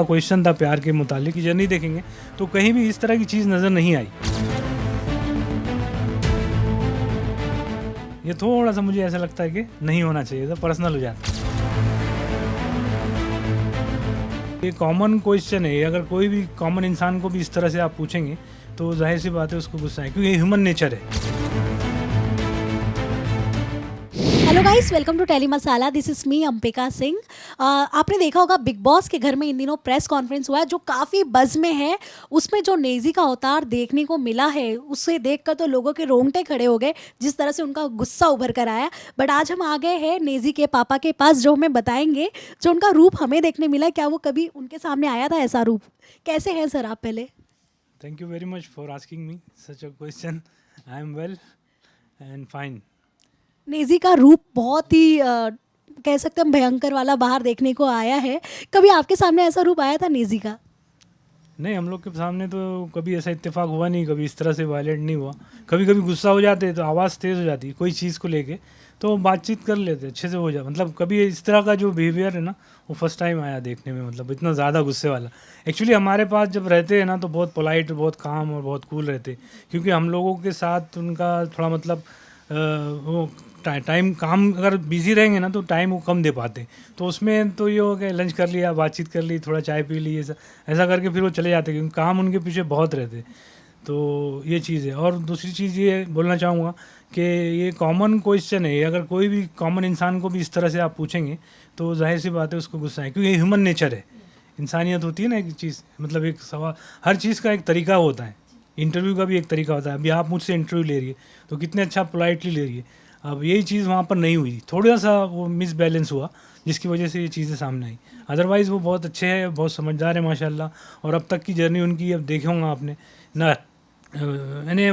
Question था प्यार के मुतालिक की जर्नी देखेंगे तो कहीं भी इस तरह की चीज़ नज़र नहीं आई। ये थोड़ा सा मुझे ऐसा लगता है कि नहीं होना चाहिए था, पर्सनल हो जाता। ये कॉमन क्वेश्चन है, अगर कोई भी कॉमन इंसान को भी इस तरह से आप पूछेंगे तो जाहिर सी बात है उसको गुस्सा है, क्योंकि ये ह्यूमन नेचर है। Hello guys, welcome to tele Masala. This is me Ambika Singh. आपने देखा होगा बिग बॉस के घर में इन दिनों प्रेस कॉन्फ्रेंस हुआ है जो काफ़ी बज़ में है। उसमें जो नेजी का अवतार देखने को मिला है उसे देखकर तो लोगों के रोंगटे खड़े हो गए, जिस तरह से उनका गुस्सा उभर कर आया। बट आज हम आ गए हैं नेजी के पापा के पास, जो हमें बताएंगे जो उनका रूप हमें देखने मिला, क्या वो कभी उनके सामने आया था ऐसा रूप। कैसे हैं सर आप? पहले thank you very much for asking me such a question. I am well and fine. Naezy का रूप बहुत ही कह सकते हैं भयंकर वाला बाहर देखने को आया है। कभी आपके सामने ऐसा रूप आया था नेजी का? नहीं, हम लोग के सामने तो कभी ऐसा इत्तेफाक हुआ नहीं, कभी इस तरह से वायलेंट नहीं हुआ। कभी कभी गुस्सा हो जाते तो आवाज़ तेज़ हो जाती कोई चीज़ को लेके, तो बातचीत कर लेते अच्छे से हो जाए। मतलब कभी इस तरह का जो बिहेवियर है ना वो फर्स्ट टाइम आया देखने में, मतलब इतना ज़्यादा गुस्से वाला। एक्चुअली हमारे पास जब रहते हैं ना तो बहुत पोलाइट, बहुत काम और बहुत कूल रहते, क्योंकि हम लोगों के साथ उनका थोड़ा मतलब वो टाइम, काम अगर बिजी रहेंगे ना तो टाइम वो कम दे पाते। तो उसमें तो ये हो गया लंच कर लिया, बातचीत कर ली, थोड़ा चाय पी ली, ऐसा करके फिर वो चले जाते, क्योंकि काम उनके पीछे बहुत रहते। तो ये चीज़ है। और दूसरी चीज़ ये बोलना चाहूँगा कि ये कॉमन क्वेश्चन है, अगर कोई भी कॉमन इंसान को भी इस तरह से आप पूछेंगे तो जाहिर सी बात है उसको गुस्सा है, क्योंकि ये ह्यूमन नेचर है। इंसानियत होती है ना एक चीज़, मतलब एक सवाल, हर चीज़ का एक तरीका होता है। इंटरव्यू का भी एक तरीका होता है। अभी आप मुझसे इंटरव्यू ले रही है तो कितने अच्छा पोलाइटली ले रही है। अब यही चीज़ वहाँ पर नहीं हुई, थोड़ा सा वो मिसबैलेंस हुआ जिसकी वजह से ये चीज़ें सामने आई। अदरवाइज़ वो बहुत अच्छे हैं, बहुत समझदार है माशाल्लाह। और अब तक की जर्नी उनकी अब देखे होंगे आपने ना, यानी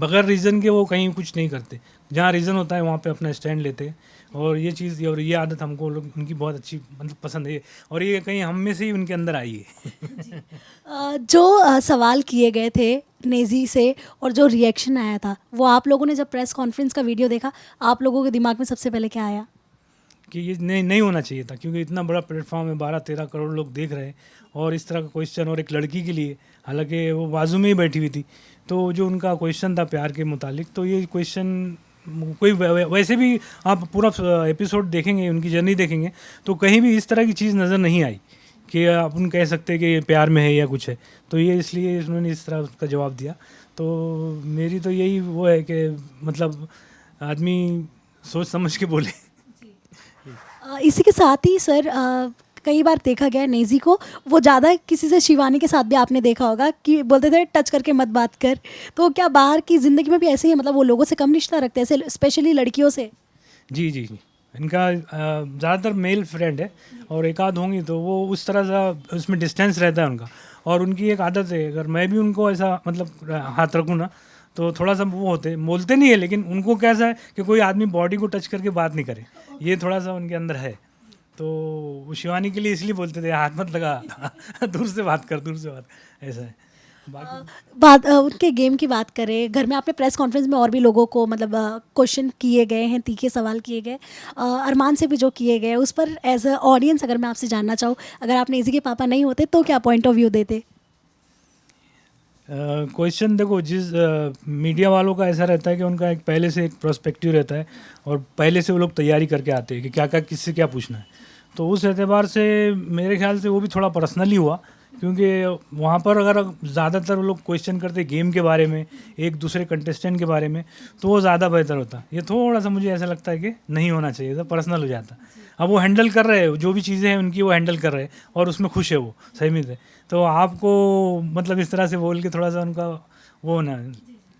बगैर रीज़न के वो कहीं कुछ नहीं करते। जहाँ रीज़न होता है वहाँ पे अपना स्टैंड लेते हैं। और ये चीज़ और ये आदत हमको लोग उनकी बहुत अच्छी मतलब पसंद है, और ये कहीं हम में से ही उनके अंदर आई है। जो सवाल किए गए थे नेजी से और जो रिएक्शन आया था, वो आप लोगों ने जब प्रेस कॉन्फ्रेंस का वीडियो देखा, आप लोगों के दिमाग में सबसे पहले क्या आया? कि ये नहीं होना चाहिए था, क्योंकि इतना बड़ा प्लेटफॉर्म है, 12-13 करोड़ लोग देख रहे हैं, और इस तरह का क्वेश्चन, और एक लड़की के लिए, हालांकि वो बाजू में ही बैठी हुई थी। तो जो उनका क्वेश्चन था प्यार के मुतालिक, तो ये क्वेश्चन कोई वैसे भी आप पूरा एपिसोड देखेंगे, उनकी जर्नी देखेंगे तो कहीं भी इस तरह की चीज़ नज़र नहीं आई कि अपन कह सकते हैं कि ये प्यार में है या कुछ है। तो ये इसलिए उन्होंने इस तरह उसका जवाब दिया। तो मेरी तो यही वो है कि मतलब आदमी सोच समझ के बोले। इसी के साथ ही सर, कई बार देखा गया है नेजी को, वो ज़्यादा किसी से, शिवानी के साथ भी आपने देखा होगा कि बोलते थे टच करके मत बात कर। तो क्या बाहर की ज़िंदगी में भी ऐसे ही, मतलब वो लोगों से कम रिश्ता रखते हैं, ऐसे स्पेशली लड़कियों से? जी जी जी, इनका ज़्यादातर मेल फ्रेंड है, और एक आध होंगी तो वो उस तरह सा उसमें डिस्टेंस रहता है उनका। और उनकी एक आदत है, अगर मैं भी उनको ऐसा मतलब हाथ रखूँ ना तो थोड़ा सा वो होते, बोलते नहीं है, लेकिन उनको कैसा है कि कोई आदमी बॉडी को टच करके बात नहीं करे, ये थोड़ा सा उनके अंदर है। तो वो शिवानी के लिए इसलिए बोलते थे हाथ मत लगा, दूर से बात कर, दूर से बात, ऐसा है। बात उनके गेम की बात करें, घर में आपने प्रेस कॉन्फ्रेंस में और भी लोगों को मतलब क्वेश्चन किए गए हैं, तीखे सवाल किए गए, अरमान से भी जो किए गए, उस पर एज अ ऑडियंस अगर मैं आपसे जानना चाहूँ, अगर आप नेजी के पापा नहीं होते तो क्या पॉइंट ऑफ व्यू देते? क्वेश्चन देखो, जिस मीडिया वालों का ऐसा रहता है कि उनका एक पहले से एक प्रोस्पेक्टिव रहता है, और पहले से वो लोग तैयारी करके आते हैं कि क्या क्या किससे क्या पूछना है। तो उस एतबार से मेरे ख्याल से वो भी थोड़ा पर्सनली हुआ, क्योंकि वहाँ पर अगर ज़्यादातर वो लोग क्वेश्चन करते गेम के बारे में, एक दूसरे कंटेस्टेंट के बारे में, तो वो ज़्यादा बेहतर होता। ये थोड़ा सा मुझे ऐसा लगता है कि नहीं होना चाहिए था, पर्सनल हो जाता। अब वो हैंडल कर रहे हैं, जो भी चीज़ें हैं उनकी वो हैंडल कर रहे हैं, और उसमें खुश है वो, सहमत है। तो आपको मतलब इस तरह से बोल के थोड़ा सा उनका वो होना,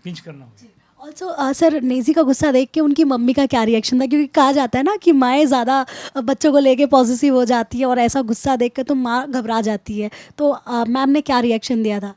पिंच करना होगा। ऑल्सो सर, नेजी का गुस्सा देख के उनकी मम्मी का क्या रिएक्शन था? क्योंकि कहा जाता है ना कि माएँ ज़्यादा बच्चों को लेके पॉजिटिव हो जाती है, और ऐसा गुस्सा देख के तो माँ घबरा जाती है। तो मैम ने क्या रिएक्शन दिया था?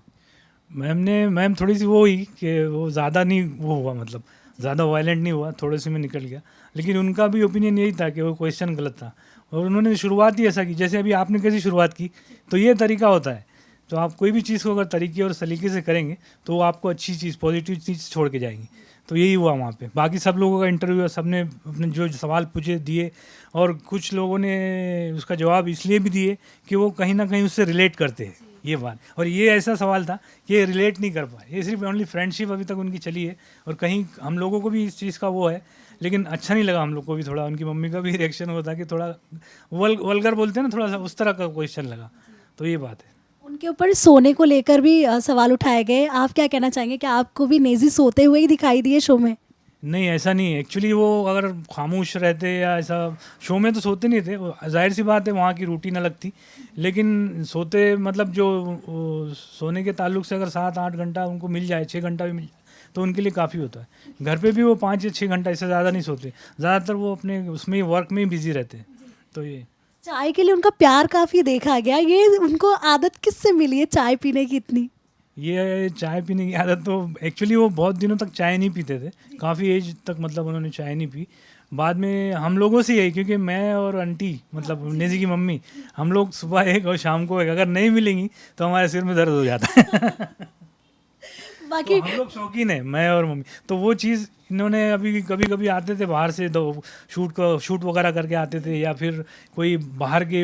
मैम थोड़ी सी वो हुई कि वो ज़्यादा नहीं वो हुआ, मतलब ज़्यादा वायलेंट नहीं हुआ, थोड़े से में निकल गया। लेकिन उनका भी ओपिनियन यही था कि वो क्वेश्चन गलत था, और उन्होंने शुरुआत ही ऐसा की जैसे अभी आपने कैसी शुरुआत की। तो ये तरीका होता है। तो आप कोई भी चीज़ को अगर तरीके और सलीके से करेंगे तो वो आपको अच्छी चीज़, पॉजिटिव चीज़ छोड़ के जाएंगी। तो यही हुआ वहाँ पे। बाकी सब लोगों का इंटरव्यू, सबने अपने जो सवाल पूछे दिए, और कुछ लोगों ने उसका जवाब इसलिए भी दिए कि वो कहीं ना कहीं उससे रिलेट करते हैं ये बात। और ये ऐसा सवाल था कि ये रिलेट नहीं कर पाए, ये सिर्फ ओनली फ्रेंडशिप अभी तक उनकी चली है, और कहीं हम लोगों को भी इस चीज़ का वो है, लेकिन अच्छा नहीं लगा हम लोग को भी। थोड़ा उनकी मम्मी का भी रिएक्शन हुआ था कि थोड़ा वल्गर बोलते हैं ना, थोड़ा सा उस तरह का क्वेश्चन लगा। तो ये बात है। उनके ऊपर सोने को लेकर भी सवाल उठाए गए, आप क्या कहना चाहेंगे कि आपको भी नेजी सोते हुए ही दिखाई दिए शो में? नहीं, ऐसा नहीं है एक्चुअली। वो अगर खामोश रहते या ऐसा, शो में तो सोते नहीं थे, जाहिर सी बात है वहाँ की रूटीन अलग थी, लेकिन सोते मतलब जो सोने के ताल्लुक से अगर 7-8 घंटा उनको मिल जाए, 6 घंटा भी मिल जाए, तो उनके लिए काफ़ी होता है। घर पे भी वो 5 या 6 घंटा, इससे ज़्यादा नहीं सोते, ज़्यादातर वो अपने उसमें ही, वर्क में ही बिजी रहते हैं। तो ये चाय के लिए उनका प्यार काफ़ी देखा गया, ये उनको आदत किससे मिली है चाय पीने की इतनी? ये चाय पीने की आदत तो एक्चुअली वो बहुत दिनों तक चाय नहीं पीते थे, काफ़ी एज तक मतलब उन्होंने चाय नहीं पी। बाद में हम लोगों से यही, क्योंकि मैं और आंटी मतलब नेजी की मम्मी, हम लोग सुबह एक और शाम को एक, अगर नहीं मिलेंगी तो हमारे सिर में दर्द हो जाता है। बाकी तो हम लोग शौकीन है, मैं और मम्मी। तो वो चीज़ इन्होंने अभी कभी कभी आते थे बाहर से, दो शूट वगैरह करके आते थे, या फिर कोई बाहर के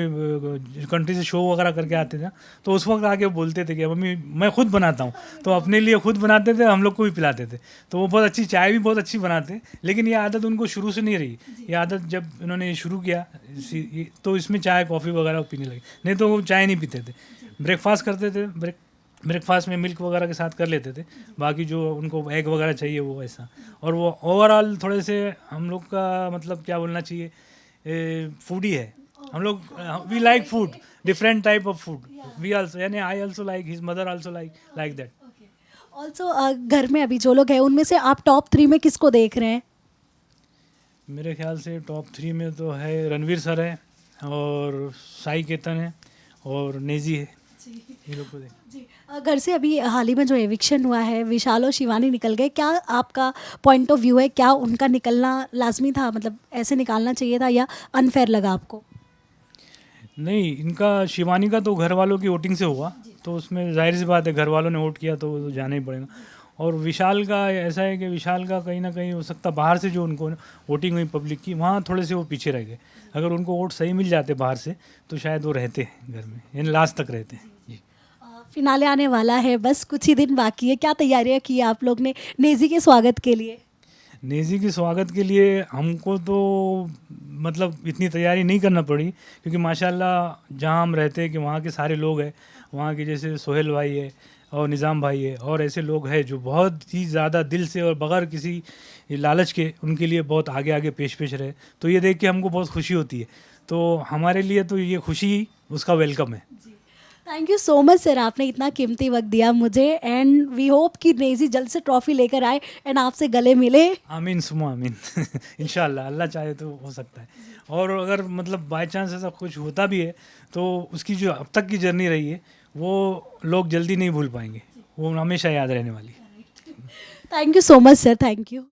कंट्री से शो वगैरह करके आते थे, तो उस वक्त आके बोलते थे कि मम्मी मैं खुद बनाता हूँ। तो अपने लिए खुद बनाते थे, हम लोग को भी पिलाते थे। तो वो बहुत अच्छी चाय भी बहुत अच्छी बनाते, लेकिन ये आदत उनको शुरू से नहीं रही। ये आदत जब इन्होंने शुरू किया तो इसमें चाय कॉफ़ी वगैरह पीने लगे, नहीं तो वो चाय नहीं पीते थे। ब्रेकफास्ट करते थे, ब्रेकफास्ट में मिल्क वगैरह के साथ कर लेते थे, बाकी जो उनको एग वगैरह चाहिए वो ऐसा। और वो ओवरऑल थोड़े से हम लोग का मतलब क्या बोलना चाहिए, फूडी है हम लोग। We like food, different type of food we also, यानी I also like, his mother also like that. Also घर में अभी जो लोग हैं उनमें से आप टॉप 3 में किसको देख रहे हैं? मेरे ख्याल से टॉप 3 में तो है रणवीर सर है, और साई केतन है, और नेजी है, ये लोग को देख। जी, घर से अभी हाल ही में जो एविक्शन हुआ है, विशाल और शिवानी निकल गए, क्या आपका पॉइंट ऑफ व्यू है, क्या उनका निकलना लाजमी था, मतलब ऐसे निकालना चाहिए था, या अनफेयर लगा आपको? नहीं, इनका शिवानी का तो घर वालों की वोटिंग से हुआ, तो उसमें जाहिर सी बात है घर वालों ने वोट किया तो वो जाना ही पड़ेगा। और विशाल का ऐसा है कि विशाल का कहीं ना कहीं हो सकता बाहर से जो उनको वोटिंग हुई पब्लिक की, वहाँ थोड़े से वो पीछे रह गए। अगर उनको वोट सही मिल जाते बाहर से तो शायद वो रहते हैं घर में, यानी लास्ट तक रहते हैं जी। फिनाले आने वाला है, बस कुछ ही दिन बाकी है, क्या तैयारियां की आप लोग ने नेजी के स्वागत के लिए? नेजी के स्वागत के लिए हमको तो मतलब इतनी तैयारी नहीं करना पड़ी, क्योंकि माशाल्लाह जहाँ हम रहते हैं कि वहाँ के सारे लोग हैं, वहाँ के जैसे सोहेल भाई है और निज़ाम भाई है, और ऐसे लोग हैं जो बहुत ही ज़्यादा दिल से और बगैर किसी लालच के उनके लिए बहुत आगे आगे पेश रहे। तो ये देख के हमको बहुत खुशी होती है, तो हमारे लिए तो ये खुशी उसका वेलकम है। Thank you so much sir, आपने इतना कीमती वक्त दिया मुझे, एंड वी होप कि नेजी जल्द से ट्रॉफी लेकर आए एंड आपसे गले मिले। आमीन सुमा आमीन। इंशाल्लाह, अल्लाह चाहे तो हो सकता है। और अगर मतलब बाय चांस ऐसा कुछ होता भी है तो उसकी जो अब तक की जर्नी रही है वो लोग जल्दी नहीं भूल पाएंगे, वो हमेशा याद रहने वाली है। Thank you so much sir, thank you.